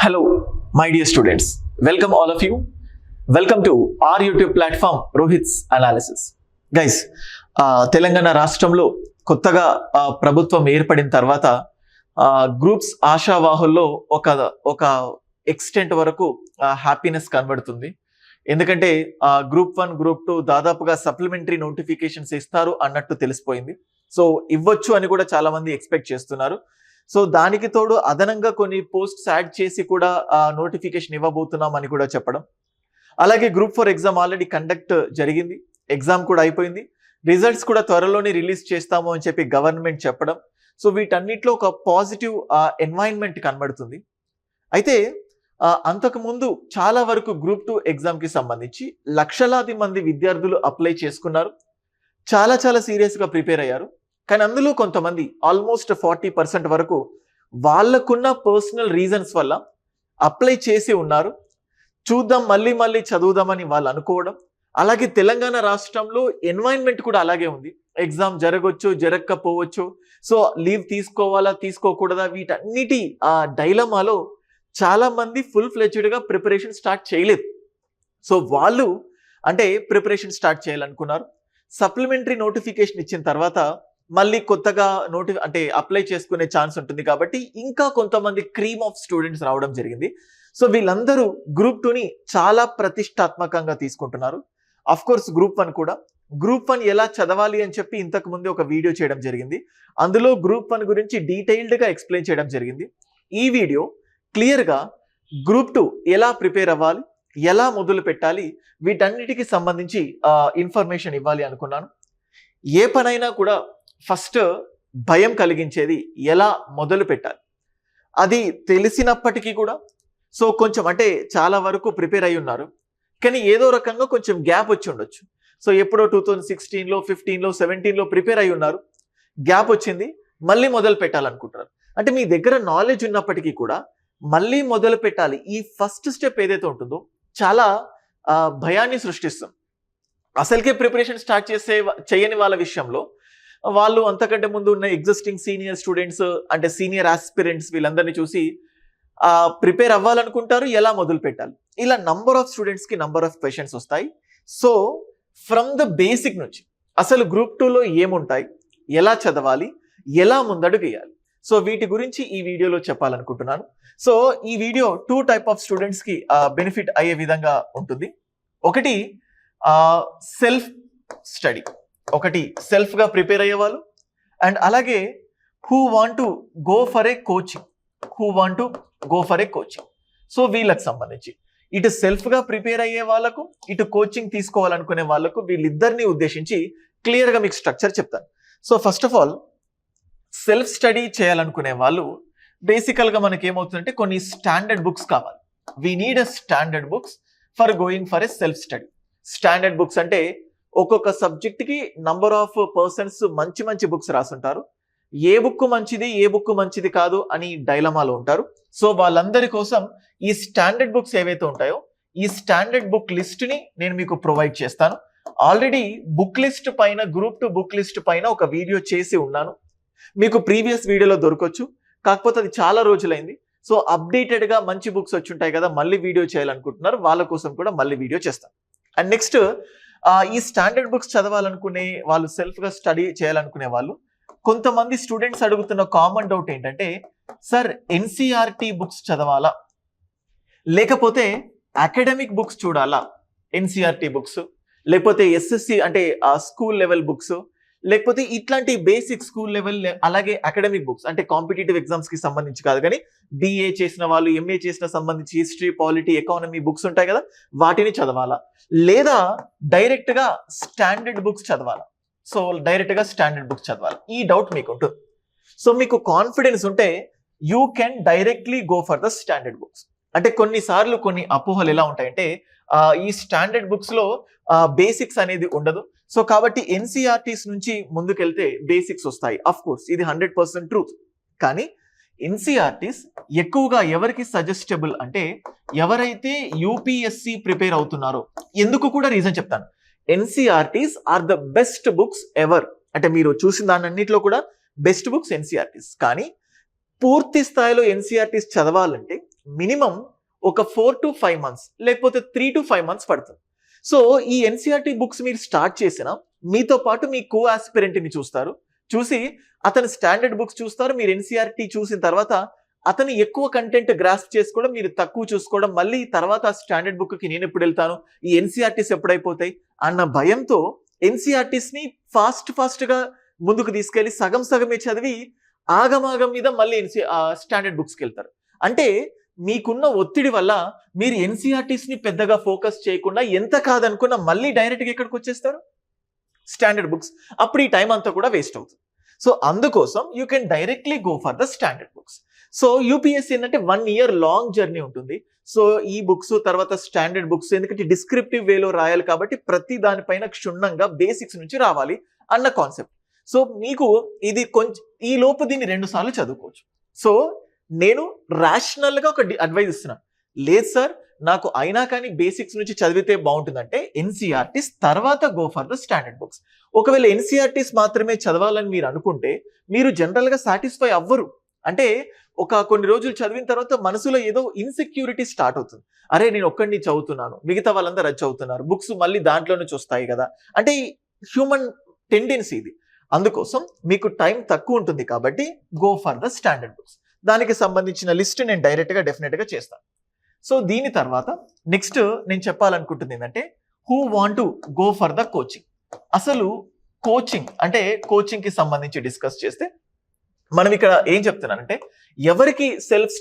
Hello, my dear students. Welcome all of you. Welcome to our YouTube platform, Rohit's Analysis. Guys, Telangana రాష్ట్రంలో కొత్తగా ప్రభుత్వం ఏర్పడిన తర్వాత groups ఆశావాహుల్లో ఒక ఎక్స్టెంట్ వరకు హ్యాపీనెస్ కనబడుతుంది. ఎందుకంటే గ్రూప్ 1, గ్రూప్ 2 దాదాపుగా సప్లిమెంటరీ నోటిఫికేషన్స్ ఇస్తారు అన్నట్టు తెలిసిపోయింది. సో ఇవ్వచ్చు అని కూడా చాలా మంది ఎక్స్పెక్ట్ చేస్తున్నారు. సో దానికి తోడు అదనంగా కొన్ని పోస్ట్స్ యాడ్ చేసి కూడా నోటిఫికేషన్ ఇవ్వబోతున్నాం అని కూడా చెప్పడం. అలాగే గ్రూప్ 4 ఎగ్జామ్ ఆల్రెడీ కండక్ట్ జరిగింది, ఎగ్జామ్ కూడా అయిపోయింది, రిజల్ట్స్ కూడా త్వరలోనే రిలీజ్ చేస్తాము అని చెప్పి గవర్నమెంట్ చెప్పడం. సో వీటన్నిటిలో ఒక పాజిటివ్ ఎన్వైరన్మెంట్ కనబడుతుంది. అయితే అంతకుముందు చాలా వరకు గ్రూప్ 2 ఎగ్జామ్కి సంబంధించి లక్షలాది మంది విద్యార్థులు అప్లై చేసుకున్నారు, చాలా సీరియస్గా ప్రిపేర్ అయ్యారు. కానీ అందులో కొంతమంది ఆల్మోస్ట్ 40% వరకు వాళ్ళకున్న పర్సనల్ రీజన్స్ వల్ల అప్లై చేసి ఉన్నారు. చూద్దాం, మళ్ళీ చదువుదామని వాళ్ళు అనుకోవడం. అలాగే తెలంగాణ రాష్ట్రంలో ఎన్వైరన్మెంట్ కూడా అలాగే ఉంది. ఎగ్జామ్ జరగవచ్చు, జరగకపోవచ్చు, సో లీవ్ తీసుకోవాలా తీసుకోకూడదా, వీటన్నిటి డైలమాలో చాలా మంది ఫుల్ ఫ్లెడ్జ్డ్గా ప్రిపరేషన్ స్టార్ట్ చేయలేదు. సో వాళ్ళు ప్రిపరేషన్ స్టార్ట్ చేయాలనుకున్నారు. సప్లిమెంటరీ నోటిఫికేషన్ ఇచ్చిన తర్వాత మళ్ళీ కొత్తగా అప్లై చేసుకునే ఛాన్స్ ఉంటుంది కాబట్టి ఇంకా కొంతమంది క్రీమ్ ఆఫ్ స్టూడెంట్స్ రావడం జరిగింది. సో వీళ్ళందరూ గ్రూప్ 2ని చాలా ప్రతిష్టాత్మకంగా తీసుకుంటున్నారు. అఫ్ కోర్స్ గ్రూప్ 1 కూడా. గ్రూప్ 1 ఎలా చదవాలి అని చెప్పి ఇంతకు ముందు ఒక వీడియో చేయడం జరిగింది. అందులో గ్రూప్ 1 గురించి డీటెయిల్డ్గా ఎక్స్ప్లెయిన్ చేయడం జరిగింది. ఈ వీడియో క్లియర్గా గ్రూప్ 2 ఎలా ప్రిపేర్ అవ్వాలి, ఎలా మొదలు పెట్టాలి, వీటన్నిటికి సంబంధించి ఇన్ఫర్మేషన్ ఇవ్వాలి అనుకున్నాను. ఏ పనైనా కూడా ఫస్ట్ భయం కలిగించేది ఎలా మొదలు పెట్టాలి, అది తెలిసినప్పటికీ కూడా సో కొంచెం చాలా వరకు ప్రిపేర్ అయి ఉన్నారు, కానీ ఏదో రకంగా కొంచెం గ్యాప్ వచ్చి ఉండొచ్చు. సో ఎప్పుడో 2016లో 15లో 17లో ప్రిపేర్ అయి ఉన్నారు, గ్యాప్ వచ్చింది, మళ్ళీ మొదలు పెట్టాలనుకుంటున్నారు. మీ దగ్గర నాలెడ్జ్ ఉన్నప్పటికీ కూడా మళ్ళీ మొదలు పెట్టాలి, ఈ ఫస్ట్ స్టెప్ ఏదైతే ఉంటుందో చాలా భయాన్ని సృష్టిస్తుంది. అసలుకే ప్రిపరేషన్ స్టార్ట్ చేయని వాళ్ళ విషయంలో వాళ్ళు అంతకంటే ముందు ఉన్న existing senior students senior aspirants వీళ్ళందరినీ చూసి ప్రిపేర్ అవ్వాలనుకుంటారు, ఎలా మొదలు పెట్టాలి, ఇలా నంబర్ ఆఫ్ స్టూడెంట్స్కి నంబర్ ఆఫ్ క్వశ్చన్స్ వస్తాయి. సో ఫ్రమ్ ద బేసిక్ నుంచి అసలు గ్రూప్ 2లో ఏముంటాయి, ఎలా చదవాలి, ఎలా ముందడుగు వేయాలి, సో వీటి గురించి ఈ వీడియోలో చెప్పాలనుకుంటున్నాను. సో ఈ వీడియో 2 టైప్ ఆఫ్ స్టూడెంట్స్కి బెనిఫిట్ అయ్యే విధంగా ఉంటుంది. ఒకటి సెల్ఫ్ స్టడీ, ఒకటి సెల్ఫ్గా ప్రిపేర్ అయ్యేవాళ్ళు, అండ్ అలాగే who want to go for a coaching, so వీళ్ళకి సంబంధించి ఇటు సెల్ఫ్గా ప్రిపేర్ అయ్యే వాళ్ళకు, ఇటు కోచింగ్ తీసుకోవాలనుకునే వాళ్ళకు, వీళ్ళిద్దరిని ఉద్దేశించి క్లియర్గా మీకు స్ట్రక్చర్ చెప్తాను. So first of all self study చేయాలనుకునే వాళ్ళు బేసికల్గా మనకి ఏమవుతుందంటే కొన్ని స్టాండర్డ్ బుక్స్ కావాలి. We need a standard books for going for a self study. Standard books అంటే ఒక్కొక్క సబ్జెక్ట్కి నంబర్ ఆఫ్ పర్సన్స్ మంచి బుక్స్ రాసుంటారు. ఏ బుక్ మంచిది, ఏ బుక్ మంచిది కాదు అని డైలమాలో ఉంటారు. సో వాళ్ళందరి కోసం ఈ స్టాండర్డ్ బుక్స్ ఏవైతే ఉంటాయో ఈ స్టాండర్డ్ బుక్ లిస్ట్ని నేను మీకు ప్రొవైడ్ చేస్తాను. ఆల్రెడీ బుక్ లిస్ట్ పైన, గ్రూప్ 2 బుక్ లిస్ట్ పైన ఒక వీడియో చేసి ఉన్నాను, మీకు ప్రీవియస్ వీడియోలో దొరకవచ్చు, కాకపోతే అది చాలా రోజులైంది. సో అప్డేటెడ్గా మంచి బుక్స్ వచ్చి ఉంటాయి కదా, మళ్ళీ వీడియో చేయాలనుకుంటున్నారు, వాళ్ళ కోసం కూడా మళ్ళీ వీడియో చేస్తాను. అండ్ నెక్స్ట్ ఈ స్టాండర్డ్ బుక్స్ చదవాలనుకునే వాళ్ళు, సెల్ఫ్గా స్టడీ చేయాలనుకునే వాళ్ళు, కొంతమంది స్టూడెంట్స్ అడుగుతున్న కామన్ డౌట్ ఏంటంటే, సార్ ఎన్సీఆర్టీ బుక్స్ చదవాలా, లేకపోతే అకాడమిక్ బుక్స్ చూడాలా, ఎన్సీఆర్టీ బుక్స్, లేకపోతే ఎస్ఎస్సి స్కూల్ లెవెల్ బుక్స్, లేకపోతే ఇట్లాంటి బేసిక్ స్కూల్ లెవెల్, అలాగే అకాడమిక్ బుక్స్ కాంపిటేటివ్ ఎగ్జామ్స్కి సంబంధించి కాదు కానీ BA చేసిన వాళ్ళు, MA చేసిన సంబంధించి హిస్టరీ, పాలిటీ, ఎకానమీ బుక్స్ ఉంటాయి కదా, వాటిని చదవాలా, లేదా డైరెక్ట్గా స్టాండర్డ్ బుక్స్ చదవాలా. సో డైరెక్ట్గా స్టాండర్డ్ బుక్స్ చదవాలి, ఈ డౌట్ మీకు ఉంటుంది. సో మీకు కాన్ఫిడెన్స్ ఉంటే you can directly go for the standard books. కొన్నిసార్లు కొన్ని అపోహలు ఎలా ఉంటాయంటే ఈ స్టాండర్డ్ బుక్స్లో బేసిక్స్ అనేది ఉండదు. సో కాబట్టి ఎన్సీఆర్టీస్ నుంచి ముందుకెళ్తే బేసిక్స్ వస్తాయి. అఫ్ కోర్స్ ఇది 100% ట్రూత్. కానీ ఎన్సీఆర్టీస్ ఎక్కువగా ఎవరికి సజెస్టబుల్ అంటే ఎవరైతే యూపీఎస్సి ప్రిపేర్ అవుతున్నారో. ఎందుకు కూడా రీజన్ చెప్తాను. NCERTs are the best books ever, మీరు చూసిన దానన్నిటిలో కూడా బెస్ట్ బుక్స్ ఎన్సీఆర్టీస్. కానీ పూర్తి స్థాయిలో ఎన్సీఆర్టీస్ చదవాలంటే మినిమం ఒక 4 to 5 months లేకపోతే 3 to 5 months పడుతుంది. సో ఈ ఎన్సీఆర్టీ బుక్స్ మీరు స్టార్ట్ చేసిన మీతో పాటు మీ కో ఆస్పిరెంట్ని చూస్తారు, చూసి అతని స్టాండర్డ్ బుక్స్ చూస్తారు. మీరు ఎన్సీఆర్టీ చూసిన తర్వాత అతను ఎక్కువ కంటెంట్ గ్రాస్ప్ చేసుకోవడం, మీరు తక్కువ చూసుకోవడం, మళ్ళీ తర్వాత స్టాండర్డ్ బుక్కి నేను ఎప్పుడు వెళ్తాను, ఈ ఎన్సీఆర్టీస్ ఎప్పుడైపోతాయి అన్న భయంతో ఎన్సీఆర్టీస్ని ఫాస్ట్గా ముందుకు తీసుకెళ్లి సగం సగమే చదివి ఆగమాగం మీద మళ్ళీ స్టాండర్డ్ బుక్స్కి వెళ్తారు. అంటే మీకున్న ఒత్తిడి వల్ల మీరు ఎన్సీఆర్టీస్ని పెద్దగా ఫోకస్ చేయకుండా ఎంత కాదనుకున్నా మళ్ళీ డైరెక్ట్గా ఎక్కడికి వచ్చేస్తారు, స్టాండర్డ్ బుక్స్. అప్పుడు ఈ టైం అంతా కూడా వేస్ట్ అవుతుంది. సో అందుకోసం you can directly go for the standard books. So UPSC ఏంటంటే 1 year లాంగ్ జర్నీ ఉంటుంది. సో ఈ బుక్స్ తర్వాత స్టాండర్డ్ బుక్స్ ఎందుకంటే డిస్క్రిప్టివ్ వేలో రాయాలి కాబట్టి ప్రతి దానిపైన క్షుణ్ణంగా బేసిక్స్ నుంచి రావాలి అన్న కాన్సెప్ట్. సో మీకు ఇది కొంచెం ఈ లోపు దీన్ని 2 సార్లు చదువుకోవచ్చు. సో నేను ర్యాషనల్గా ఒక అడ్వైజ్ ఇస్తున్నాను, లేదు సార్ నాకు అయినా కానీ బేసిక్స్ నుంచి చదివితే బాగుంటుందంటే ఎన్సీఆర్టీస్ తర్వాత go for the standard books. ఒకవేళ ఎన్సీఆర్టీస్ మాత్రమే చదవాలని మీరు అనుకుంటే మీరు జనరల్గా సాటిస్ఫై అవ్వరు. అంటే కొన్ని రోజులు చదివిన తర్వాత మనసులో ఏదో ఇన్సెక్యూరిటీ స్టార్ట్ అవుతుంది. అరే నేను ఒక్కడిని చదువుతున్నాను, మిగతా వాళ్ళందరూ అది చదువుతున్నారు, బుక్స్ మళ్ళీ దాంట్లో నుంచి వస్తాయి కదా, అంటే హ్యూమన్ టెండెన్సీ ఇది. అందుకోసం మీకు టైం తక్కువ ఉంటుంది కాబట్టి go for the standard books. దానికి సంబంధించిన లిస్ట్ నేను డెఫినెట్గా చేస్తాను. సో దీని తర్వాత నెక్స్ట్ నేను చెప్పాలనుకుంటుంది ఏంటంటే who want to go for the coaching. అసలు కోచింగ్ అంటే కోచింగ్కి సంబంధించి డిస్కస్ చేస్తే మనం ఇక్కడ ఏం చెప్తున్నానంటే ఎవరికి సెల్ఫ్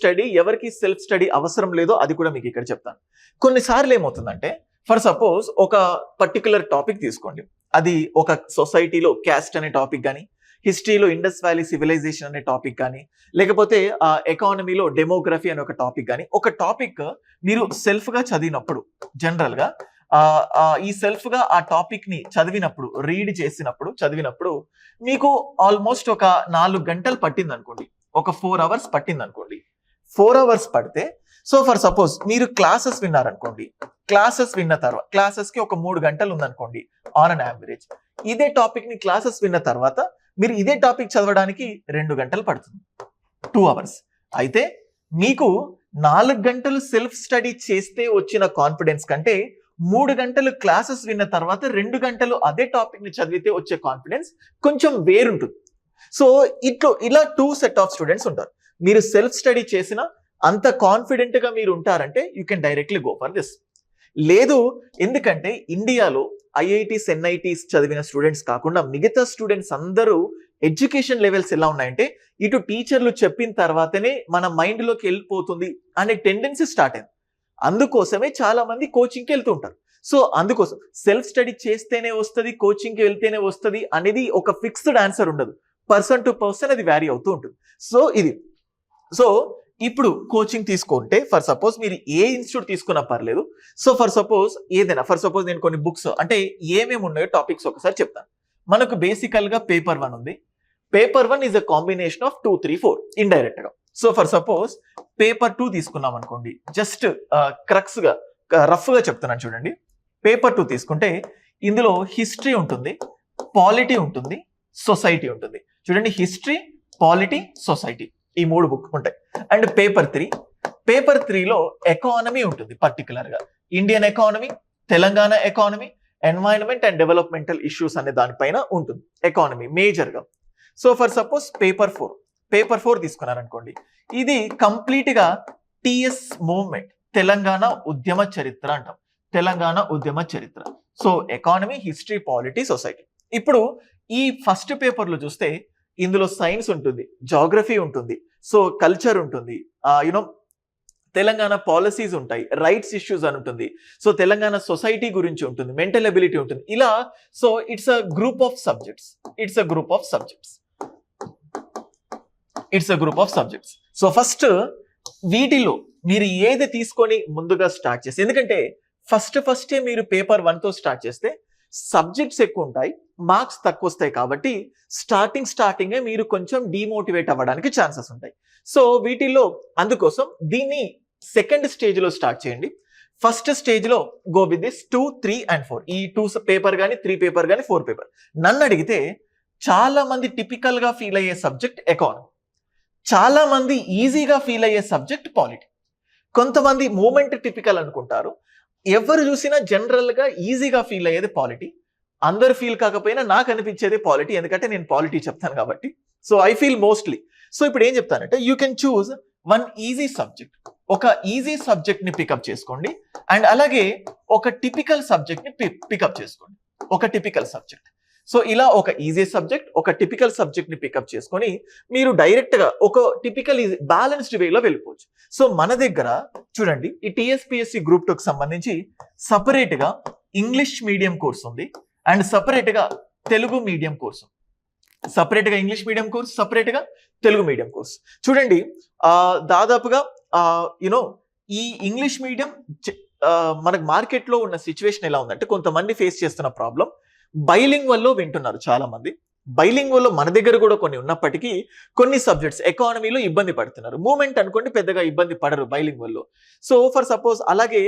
స్టడీ అవసరం లేదో అది కూడా మీకు ఇక్కడ చెప్తాను. కొన్నిసార్లు ఏమవుతుందంటే ఫర్ సపోజ్ ఒక పర్టికులర్ టాపిక్ తీసుకోండి, అది ఒక సొసైటీలో క్యాస్ట్ అనే టాపిక్ కానీ, హిస్టరీలో ఇండస్ వ్యాలీ సివిలైజేషన్ అనే టాపిక్ కానీ, లేకపోతే ఎకానమీలో డెమోగ్రఫీ అనే ఒక టాపిక్ కానీ, ఒక టాపిక్ మీరు సెల్ఫ్గా చదివినప్పుడు జనరల్గా ఈ సెల్ఫ్గా ఆ టాపిక్ ని రీడ్ చేసినప్పుడు చదివినప్పుడు మీకు ఆల్మోస్ట్ ఒక 4 గంటలు పట్టింది అనుకోండి, ఒక 4 hours పట్టింది అనుకోండి. 4 hours పడితే సో ఫర్ సపోజ్ మీరు క్లాసెస్ విన్నారనుకోండి, క్లాసెస్ విన్న తర్వాత క్లాసెస్కి ఒక 3 గంటలు ఉందనుకోండి ఆన్ అన్ యావరేజ్. ఇదే టాపిక్ ని క్లాసెస్ విన్న తర్వాత మీరు ఇదే టాపిక్ చదవడానికి 2 గంటలు పడుతుంది, 2 hours. అయితే మీకు 4 గంటలు సెల్ఫ్ స్టడీ చేస్తే వచ్చిన కాన్ఫిడెన్స్ కంటే 3 గంటలు క్లాసెస్ విన్న తర్వాత 2 గంటలు అదే టాపిక్ ని చదివితే వచ్చే కాన్ఫిడెన్స్ కొంచెం వేరుంటుంది. సో ఇలా 2 set of స్టూడెంట్స్ ఉంటారు. మీరు సెల్ఫ్ స్టడీ చేసిన అంత కాన్ఫిడెంట్ గా మీరు ఉంటారంటే you can directly go for this. లేదు, ఎందుకంటే ఇండియాలో ఐఐటీస్ ఎన్ఐటీస్ చదివిన స్టూడెంట్స్ కాకుండా మిగతా స్టూడెంట్స్ అందరూ ఎడ్యుకేషన్ లెవెల్స్ ఎలా ఉన్నాయంటే ఇటు టీచర్లు చెప్పిన తర్వాతనే మన మైండ్లోకి వెళ్ళిపోతుంది అనే టెండెన్సీ స్టార్ట్ అయింది. అందుకోసమే చాలా మంది కోచింగ్కి వెళ్తూ ఉంటారు. సో అందుకోసం సెల్ఫ్ స్టడీ చేస్తేనే వస్తుంది, కోచింగ్కి వెళ్తేనే వస్తుంది అనేది ఒక ఫిక్స్డ్ ఆన్సర్ ఉండదు. పర్సన్ టు పర్సన్ అది వ్యారీ అవుతూ ఉంటుంది. సో ఇప్పుడు కోచింగ్ తీసుకుంటే ఫర్ సపోజ్ మీరు ఏ ఇన్స్టిట్యూట్ తీసుకున్నా పర్లేదు. సో ఫర్ సపోజ్ నేను కొన్ని బుక్స్ అంటే ఏమేమి ఉన్నాయో టాపిక్స్ ఒకసారి చెప్తాను. మనకు బేసికల్ గా పేపర్ 1 ఉంది. Paper 1 is a combination of 2, 3, 4 indirect గా. సో ఫర్ సపోజ్ పేపర్ 2 తీసుకున్నాం అనుకోండి, జస్ట్ క్రక్స్ గా రఫ్ గా చెప్తున్నాను చూడండి. పేపర్ 2 తీసుకుంటే ఇందులో హిస్టరీ ఉంటుంది, పాలిటీ ఉంటుంది, సొసైటీ ఉంటుంది. చూడండి, హిస్టరీ, పాలిటీ, సొసైటీ ఈ 3 బుక్ ఉంటాయి. అండ్ పేపర్ 3లో ఎకానమీ ఉంటుంది, పర్టికులర్ గా Indian economy, Telangana economy, environment and developmental issues అనే దానిపైన ఉంటుంది ఎకానమీ మేజర్ గా. సో ఫర్ సపోజ్ పేపర్ 4 తీసుకున్నారనుకోండి, ఇది కంప్లీట్ గా టిఎస్ మూవ్మెంట్, తెలంగాణ ఉద్యమ చరిత్ర అంటాం, తెలంగాణ ఉద్యమ చరిత్ర. So economy, history, polity, society. ఇప్పుడు ఈ ఫస్ట్ పేపర్ లో చూస్తే ఇందులో సైన్స్ ఉంటుంది, జాగ్రఫీ ఉంటుంది, సో కల్చర్ ఉంటుంది, తెలంగాణ పాలసీస్ ఉంటాయి, రైట్స్ ఇష్యూస్ అని ఉంటుంది, సో తెలంగాణ సొసైటీ గురించి ఉంటుంది, మెంటల్ ఎబిలిటీ ఉంటుంది. ఇలా so it's a group of subjects. So first వీటిలో మీరు ఏది తీసుకొని ముందుగా స్టార్ట్ చేస్తే, ఎందుకంటే ఫస్టే మీరు పేపర్ 1తో స్టార్ట్ చేస్తే సబ్జెక్ట్స్ ఎక్కువ ఉంటాయి, మార్క్స్ తక్కువ వస్తాయి. కాబట్టి స్టార్టింగే మీరు కొంచెం డిమోటివేట్ అవ్వడానికి ఛాన్సెస్ ఉంటాయి. సో వీటిల్లో అందుకోసం దీన్ని సెకండ్ స్టేజ్ లో స్టార్ట్ చేయండి. ఫస్ట్ స్టేజ్ లో గో విత్ దిస్ 2, 3 and 4. ఈ 2 పేపర్ కానీ 3 పేపర్ కానీ 4 పేపర్. నన్ను అడిగితే చాలా మంది టిపికల్ గా ఫీల్ అయ్యే సబ్జెక్ట్ ఎకానమీ, చాలా మంది ఈజీగా ఫీల్ అయ్యే సబ్జెక్ట్ పాలిటీ. కొంతమంది మూమెంట్ టిపికల్ అనుకుంటారు. ఎవరు చూసినా జనరల్ గా ఈజీగా ఫీల్ అయ్యేది పాలిటీ. అందరు ఫీల్ కాకపోయినా నాకు అనిపించేది పాలిటీ, ఎందుకంటే నేను పాలిటీ చెప్తాను కాబట్టి. So I feel mostly. So ఇప్పుడు ఏం చెప్తానంటే you can choose one easy subject. ఒక ఈజీ సబ్జెక్ట్ ని పికప్ చేసుకోండి అండ్ అలాగే ఒక టిపికల్ సబ్జెక్ట్ ని పికప్ చేసుకోండి. ఒక టిపికల్ సబ్జెక్ట్. సో ఇలా ఒక ఈజీ సబ్జెక్ట్, ఒక టిపికల్ సబ్జెక్ట్ ని పికప్ చేసుకొని మీరు డైరెక్ట్ గా ఒక టిపికల్ బ్యాలెన్స్డ్ వేలో వెళ్ళిపోవచ్చు. సో మన దగ్గర చూడండి, ఈ టీఎస్పీఎస్సీ గ్రూప్ 2 కి సంబంధించి సపరేట్ గా ఇంగ్లీష్ మీడియం కోర్స్ ఉంది అండ్ సపరేట్ గా తెలుగు మీడియం కోర్స్. సపరేట్ గా ఇంగ్లీష్ మీడియం కోర్స్, సపరేట్ గా తెలుగు మీడియం కోర్స్. చూడండి, దాదాపుగా యునో ఈ ఇంగ్లీష్ మీడియం మనకు మార్కెట్ లో ఉన్న సిచ్యువేషన్ ఎలా ఉందంటే, కొంతమంది ఫేస్ చేస్తున్న ప్రాబ్లం బైలింగ్వల్ లో వింటున్నారు చాలా మంది. బైలింగ్వల్ లో మన దగ్గర కూడా కొన్ని ఉన్నప్పటికీ కొన్ని సబ్జెక్ట్స్ ఎకానమీలో ఇబ్బంది పడుతున్నారు. మూమెంట్ అనుకోండి పెద్దగా ఇబ్బంది పడరు బైలింగ్వల్ లో. సో ఫర్ సపోజ్ అలాగే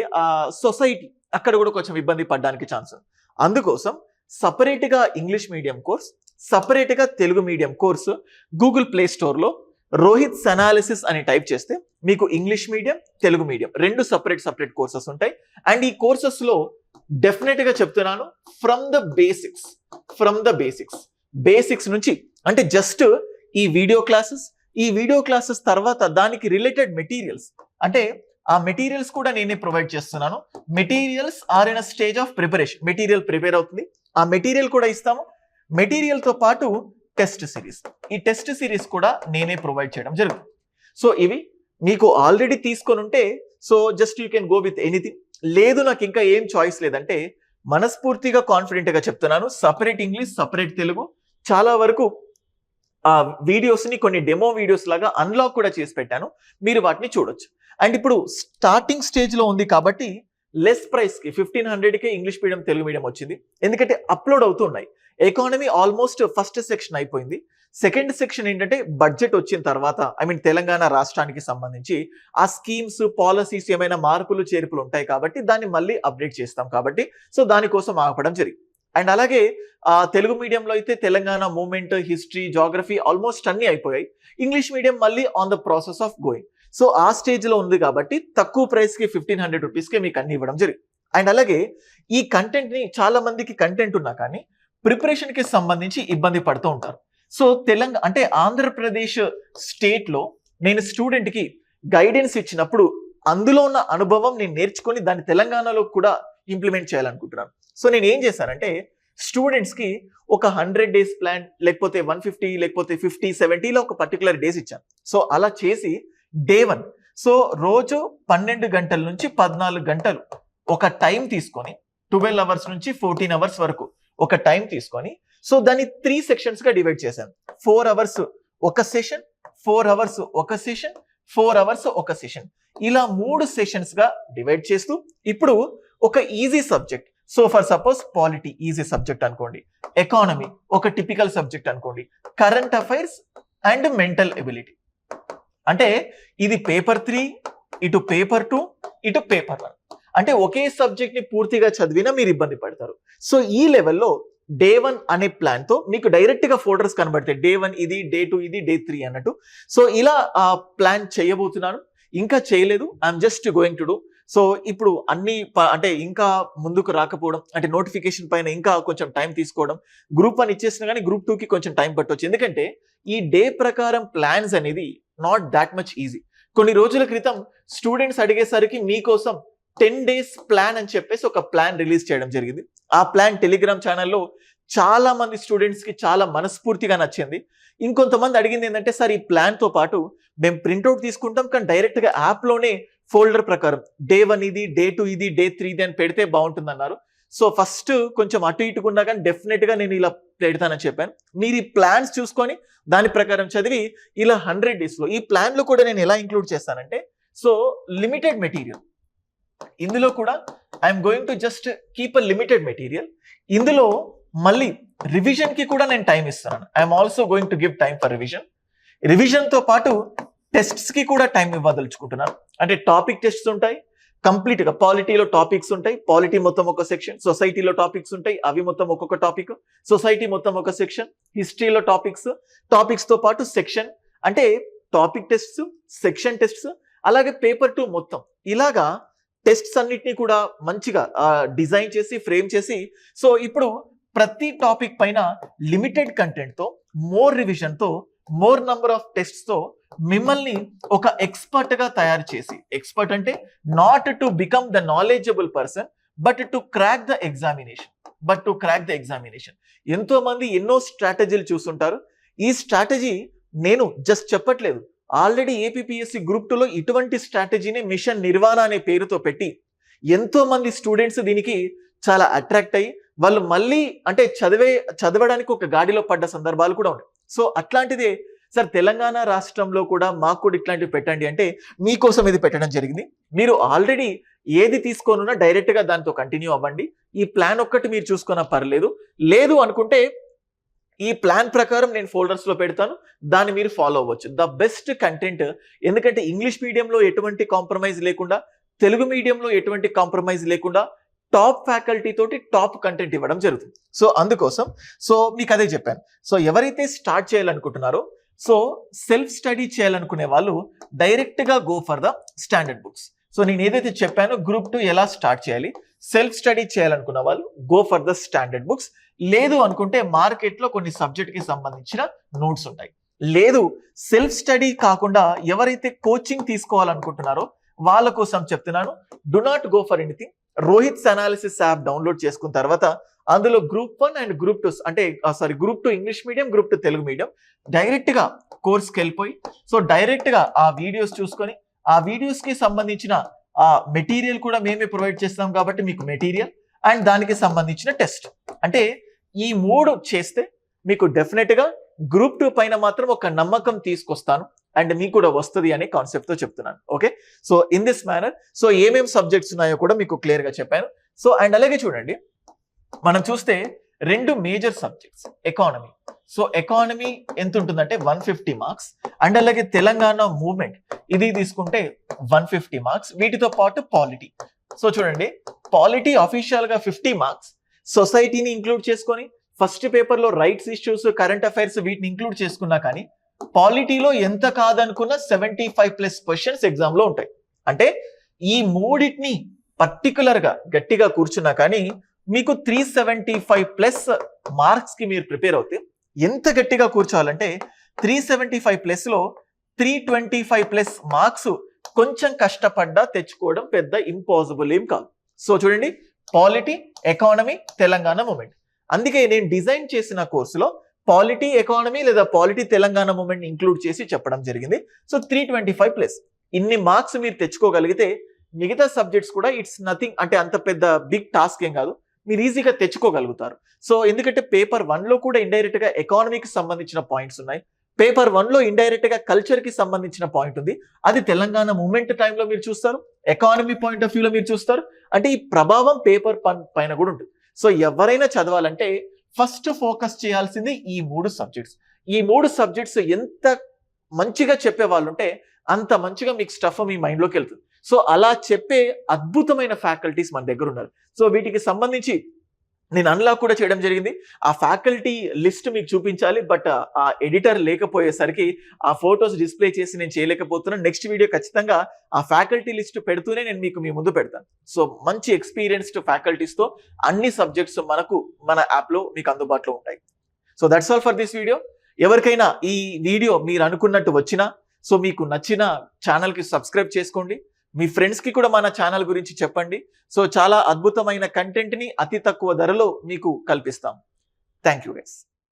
సొసైటీ అక్కడ కూడా కొంచెం ఇబ్బంది పడడానికి ఛాన్స్ ఉంది. అందుకోసం సపరేట్ గా ఇంగ్లీష్ మీడియం కోర్స్, సపరేట్ గా Telugu medium course Google play store లో రోహిత్స్ అనాలిసిస్ అని టైప్ చేస్తే మీకు ఇంగ్లీష్ మీడియం, తెలుగు మీడియం రెండు సపరేట్ కోర్సెస్ ఉంటాయి. అండ్ ఈ కోర్సెస్ లో డెఫినెట్ గా చెప్తున్నాను, ఫ్రమ్ ద బేసిక్స్ నుంచి, అంటే జస్ట్ ఈ వీడియో క్లాసెస్ తర్వాత దానికి రిలేటెడ్ మెటీరియల్స్, అంటే ఆ మెటీరియల్స్ కూడా నేనే ప్రొవైడ్ చేస్తున్నాను. Materials are in a stage of preparation. Material prepare అవుతుంది, ఆ మెటీరియల్ కూడా ఇస్తాము. మెటీరియల్ తో పాటు టెస్ట్ సిరీస్, ఈ టెస్ట్ సిరీస్ కూడా నేనే ప్రొవైడ్ చేయడం జరుగుతుంది. సో ఇవి మీకు ఆల్రెడీ తీసుకొని ఉంటే so just you can go with anything. లేదు నాకు ఇంకా ఏం చాయిస్ లేదంటే మనస్ఫూర్తిగా కాన్ఫిడెంట్ గా చెప్తున్నాను, సపరేట్ ఇంగ్లీష్, సపరేట్ తెలుగు. చాలా వరకు ఆ వీడియోస్ ని కొన్ని డెమో వీడియోస్ లాగా అన్లాక్ కూడా చేసి పెట్టాను, మీరు వాటిని చూడొచ్చు. అండ్ ఇప్పుడు స్టార్టింగ్ స్టేజ్ లో ఉంది కాబట్టి లెస్ ప్రైస్ కి 1500కే ఇంగ్లీష్ మీడియం, తెలుగు మీడియం వచ్చింది. ఎందుకంటే అప్లోడ్ అవుతూ ఉన్నాయి. ఎకానమీ ఆల్మోస్ట్ ఫస్ట్ సెక్షన్ అయిపోయింది. సెకండ్ సెక్షన్ ఏంటంటే బడ్జెట్ వచ్చిన తర్వాత, తెలంగాణ రాష్ట్రానికి సంబంధించి ఆ స్కీమ్స్, పాలసీస్ ఏమైనా మార్పులు చేర్పులు ఉంటాయి కాబట్టి దాన్ని మళ్ళీ అప్డేట్ చేస్తాం కాబట్టి సో దానికోసం ఆపడం జరిగింది. అండ్ అలాగే తెలుగు మీడియంలో అయితే Telangana movement, history, geography almost అన్ని అయిపోయాయి. ఇంగ్లీష్ మీడియం మళ్ళీ on the process of going. So ఆ స్టేజ్ లో ఉంది కాబట్టి తక్కువ ప్రైస్ కి 1500 రూపీస్కి మీకు అన్ని ఇవ్వడం జరిగింది. అండ్ అలాగే ఈ కంటెంట్ ని చాలా మందికి కంటెంట్ ఉన్నా కానీ ప్రిపరేషన్ కి సంబంధించి ఇబ్బంది పడుతూ ఉంటారు. సో ఆంధ్రప్రదేశ్ స్టేట్ లో నేను స్టూడెంట్ కి గైడెన్స్ ఇచ్చినప్పుడు అందులో ఉన్న అనుభవం నేను నేర్చుకొని దాన్ని తెలంగాణలో కూడా ఇంప్లిమెంట్ చేయాలనుకుంటున్నాను. సో నేను ఏం చేశానంటే స్టూడెంట్స్ కి ఒక 100 days ప్లాన్, లేకపోతే 150, లేకపోతే 50, 70 ఒక పర్టికులర్ డేస్ ఇచ్చాను. సో అలా చేసి డే 1 సో రోజు 12 గంటల నుంచి 14 గంటలు ఒక టైం తీసుకొని 12 hours నుంచి 14 hours వరకు ఒక టైం తీసుకొని సో దాన్ని 3 sections గా డివైడ్ చేశాను. 4 hours ఒక సెషన్, 4 hours ఒక సెషన్, 4 hours ఒక సెషన్, ఇలా 3 సెషన్స్ గా డివైడ్ చేస్తూ ఇప్పుడు ఒక easy subject, so for suppose polity easy subject అనుకోండి, ఎకానమీ ఒక టిపికల్ సబ్జెక్ట్ అనుకోండి, current affairs and mental ability, అంటే ఇది పేపర్ 3, ఇటు పేపర్ 2, ఇటు పేపర్ 1, అంటే ఒకే సబ్జెక్ట్ ని పూర్తిగా చదివినా మీరు ఇబ్బంది పడతారు. సో ఈ లెవెల్లో డే 1 అనే ప్లాన్ తో మీకు డైరెక్ట్ గా ఫోల్డర్స్ కనబడతాయి. డే 1 ఇది, డే 2 ఇది, డే 3 అన్నట్టు. సో ఇలా ప్లాన్ చేయబోతున్నాను, ఇంకా చేయలేదు, I'm just going to do. So ఇప్పుడు అన్ని అంటే ఇంకా ముందుకు రాకపోవడం, అంటే నోటిఫికేషన్ పైన ఇంకా కొంచెం టైం తీసుకోవడం, గ్రూప్ 1 ఇచ్చేసినా కానీ గ్రూప్ 2కి కొంచెం టైం పట్టవచ్చు. ఎందుకంటే ఈ డే ప్రకారం ప్లాన్స్ అనేది నాట్ దాట్ మచ్ ఈజీ. కొన్ని రోజుల క్రితం స్టూడెంట్స్ అడిగేసరికి మీకోసం 10 days ప్లాన్ అని చెప్పేసి ఒక ప్లాన్ రిలీజ్ చేయడం జరిగింది. ఆ ప్లాన్ టెలిగ్రామ్ ఛానల్లో చాలా మంది స్టూడెంట్స్ కి చాలా మనస్ఫూర్తిగా నచ్చింది. ఇంకొంతమంది అడిగింది ఏంటంటే సార్ ఈ ప్లాన్ తో పాటు మేము ప్రింట్అవుట్ తీసుకుంటాం కానీ డైరెక్ట్ గా యాప్ లోనే ఫోల్డర్ ప్రకారం డే 1 ఇది, డే 2 ఇది, డే 3 ఇది అని పెడితే బాగుంటుంది అన్నారు. సో ఫస్ట్ కొంచెం అటు ఇటుకున్నా కానీ డెఫినెట్ గా నేను ఇలా పెడతానని చెప్పాను. మీరు ఈ ప్లాన్స్ చూసుకొని దాని ప్రకారం చదివి ఇలా 100 days లో ఈ ప్లాన్ లో కూడా నేను ఎలా ఇంక్లూడ్ చేస్తానంటే సో లిమిటెడ్ మెటీరియల్, ఇందులో కూడా I'm going to just keep a limited material. ఇందులో మళ్ళీ రివిజన్ కి కూడా నేను టైం ఇస్తున్నాను. I'm also going to give time for revision తో పాటు టెస్ట్స్ కి కూడా టైం ఇవ్వదలుచుకుంటున్నాను. అంటే టాపిక్ టెస్ట్స్ ఉంటాయి, కంప్లీట్ గా పాలిటీలో టాపిక్స్ ఉంటాయి, పాలిటీ మొత్తం ఒక సెక్షన్, సొసైటీలో టాపిక్స్ ఉంటాయి, అవి మొత్తం ఒక్కొక్క టాపిక్, సొసైటీ మొత్తం ఒక సెక్షన్, హిస్టరీలో టాపిక్స్ తో పాటు సెక్షన్, అంటే టాపిక్ టెస్ట్స్, సెక్షన్ టెస్ట్స్, అలాగే పేపర్ 2 మొత్తం ఇలాగా టెస్ట్స్ అన్నిటిని కూడా మంచిగా డిజైన్ చేసి ఫ్రేమ్ చేసి, సో ఇప్పుడు ప్రతి టాపిక్ పైన లిమిటెడ్ కంటెంట్తో, మోర్ రివిజన్తో, మోర్ నంబర్ ఆఫ్ టెస్ట్స్తో మిమ్మల్ని ఒక ఎక్స్పర్ట్గా తయారు చేసి, ఎక్స్పర్ట్ అంటే not to become the knowledgeable person but to crack the examination. ఎంతో మంది ఎన్నో స్ట్రాటజీలు చూస్తుంటారు. ఈ స్ట్రాటజీ నేను జస్ట్ చెప్పట్లేదు, ఆల్రెడీ ఏపీపీఎస్సీ గ్రూప్ 2లో ఇటువంటి స్ట్రాటజీని మిషన్ నిర్వాణ అనే పేరుతో పెట్టి ఎంతో మంది స్టూడెంట్స్ దీనికి చాలా అట్రాక్ట్ అయ్యి వాళ్ళు మళ్ళీ అంటే చదవడానికి ఒక గాడిలో పడ్డ సందర్భాలు కూడా ఉన్నాయి. సో అట్లాంటిదే సార్ తెలంగాణ రాష్ట్రంలో కూడా మాకు కూడా ఇట్లాంటివి పెట్టండి అంటే మీకోసం ఇది పెట్టడం జరిగింది. మీరు ఆల్రెడీ ఏది తీసుకోనున్నా డైరెక్ట్గా దాంతో కంటిన్యూ అవ్వండి. ఈ ప్లాన్ ఒక్కటి మీరు చూసుకున్నా పర్లేదు, లేదు అనుకుంటే ఈ ప్లాన్ ప్రకారం నేను ఫోల్డర్స్లో పెడతాను, దాన్ని మీరు ఫాలో అవ్వచ్చు. ద బెస్ట్ కంటెంట్, ఎందుకంటే ఇంగ్లీష్ మీడియంలో ఎటువంటి కాంప్రమైజ్ లేకుండా, తెలుగు మీడియంలో ఎటువంటి కాంప్రమైజ్ లేకుండా టాప్ ఫ్యాకల్టీ తోటి టాప్ కంటెంట్ ఇవ్వడం జరుగుతుంది. సో అందుకోసం మీకు అదే చెప్పాను. సో ఎవరైతే స్టార్ట్ చేయాలనుకుంటున్నారో, సో సెల్ఫ్ స్టడీ చేయాలనుకునే వాళ్ళు డైరెక్ట్గా go for the standard books. So నేను ఏదైతే చెప్పానో గ్రూప్ 2 ఎలా స్టార్ట్ చేయాలి, సెల్ఫ్ స్టడీ చేయాలనుకున్న వాళ్ళు go for the standard books. లేదు అనుకుంటే మార్కెట్లో కొన్ని సబ్జెక్ట్కి సంబంధించిన నోట్స్ ఉంటాయి. లేదు సెల్ఫ్ స్టడీ కాకుండా ఎవరైతే కోచింగ్ తీసుకోవాలనుకుంటున్నారో వాళ్ళ కోసం చెప్తున్నాను, do not go for anything. Rohit's analysis app download చేసుకున్న తర్వాత అందులో గ్రూప్ 1 అండ్ గ్రూప్ 2 అంటే group 2 English medium, group 2 Telugu medium డైరెక్ట్గా కోర్స్కి వెళ్ళిపోయి, సో డైరెక్ట్గా ఆ వీడియోస్ చూసుకొని, ఆ వీడియోస్కి సంబంధించిన ఆ మెటీరియల్ కూడా మేమే ప్రొవైడ్ చేస్తాం కాబట్టి మీకు మెటీరియల్ అండ్ దానికి సంబంధించిన టెస్ట్, అంటే ఈ 3 చేస్తే మీకు డెఫినెట్గా గ్రూప్ 2 పైన మాత్రం ఒక నమ్మకం తీసుకొస్తాను అండ్ మీకు కూడా వస్తుంది అనే కాన్సెప్ట్తో చెప్తున్నాను. Okay, so in this manner so ఏమేమి సబ్జెక్ట్స్ ఉన్నాయో కూడా మీకు క్లియర్గా చెప్పాను. సో అండ్ అలాగే చూడండి, మనం చూస్తే 2 major subjects economy. So economy ఎంత ఉంటుందంటే 150 మార్క్స్ అండ్ అలాగే తెలంగాణ మూవ్మెంట్ ఇది తీసుకుంటే 150 మార్క్స్. వీటితో పాటు పాలిటీ. సో చూడండి, పాలిటీ అఫీషియల్గా 50 మార్క్స్, సొసైటీని ఇంక్లూడ్ చేసుకొని ఫస్ట్ పేపర్లో రైట్స్ ఇష్యూస్, కరెంట్ అఫైర్స్ వీటిని ఇంక్లూడ్ చేసుకున్నా కానీ పాలిటీలో ఎంత కాదనుకున్న 75+ క్వశ్చన్స్ ఎగ్జామ్లో ఉంటాయి. అంటే ఈ మూడింటిని పర్టికులర్గా గట్టిగా కూర్చున్నా కానీ మీకు 375+ మార్క్స్కి మీరు ప్రిపేర్ అవుతే ఎంత గట్టిగా కూర్చోవాలంటే 375+లో 325+ మార్క్స్ కొంచెం కష్టపడ్డా తెచ్చుకోవడం పెద్ద ఇంపాసిబుల్ ఏం కాదు. సో చూడండి, పాలిటీ, ఎకానమీ, తెలంగాణ మూమెంట్. అందుకే నేను డిజైన్ చేసిన కోర్సులో పాలిటీ, ఎకానమీ లేదా పాలిటీ, తెలంగాణ మూమెంట్ ఇంక్లూడ్ చేసి చెప్పడం జరిగింది. సో 325+. ఇన్ని మార్క్స్ మీరు తెచ్చుకోగలిగితే మిగతా సబ్జెక్ట్స్ కూడా ఇట్స్ నథింగ్, అంటే అంత పెద్ద బిగ్ టాస్క్ ఏం కాదు, మీరు ఈజీగా తెచ్చుకోగలుగుతారు. సో ఎందుకంటే పేపర్ 1లో కూడా ఇండైరెక్ట్గా ఎకానమీకి సంబంధించిన పాయింట్స్ ఉన్నాయి, పేపర్ 1లో ఇండైరెక్ట్గా కల్చర్కి సంబంధించిన పాయింట్ ఉంది, అది తెలంగాణ మూమెంట్ టైంలో మీరు చూస్తారు, ఎకానమీ పాయింట్ ఆఫ్ వ్యూలో మీరు చూస్తారు. అంటే ఈ ప్రభావం పేపర్ పైన కూడా ఉంటుంది. సో ఎవరైనా చదవాలంటే ఫస్ట్ ఫోకస్ చేయాల్సింది ఈ 3 సబ్జెక్ట్స్. ఈ 3 సబ్జెక్ట్స్ ఎంత మంచిగా చెప్పే వాళ్ళు ఉంటే అంత మంచిగా మీకు స్టఫ్ మీ మైండ్లోకి వెళ్తుంది. సో అలా చెప్పే అద్భుతమైన ఫ్యాకల్టీస్ మన దగ్గర ఉన్నారు. సో వీటికి సంబంధించి నేను అన్లాక్ కూడా చేయడం జరిగింది. ఆ ఫ్యాకల్టీ లిస్ట్ మీకు చూపించాలి, బట్ ఆ ఎడిటర్ లేకపోయేసరికి ఆ ఫొటోస్ డిస్ప్లే చేసి నేను చేయలేకపోతున్నాను. నెక్స్ట్ వీడియో ఖచ్చితంగా ఆ ఫ్యాకల్టీ లిస్ట్ పెడుతూనే నేను మీ ముందు పెడతాను. సో మంచి ఎక్స్పీరియన్స్డ్ ఫ్యాకల్టీస్తో అన్ని సబ్జెక్ట్స్ మన యాప్లో మీకు అందుబాటులో ఉంటాయి. So that's all for this video. ఎవరికైనా ఈ వీడియో మీరు అనుకున్నట్టు వచ్చినా, సో మీకు నచ్చిన ఛానల్కి సబ్స్క్రైబ్ చేసుకోండి, మీ ఫ్రెండ్స్కి కూడా మన ఛానల్ గురించి చెప్పండి. సో చాలా అద్భుతమైన కంటెంట్ని అతి తక్కువ ధరలో మీకు కల్పిస్తాం. Thank you guys.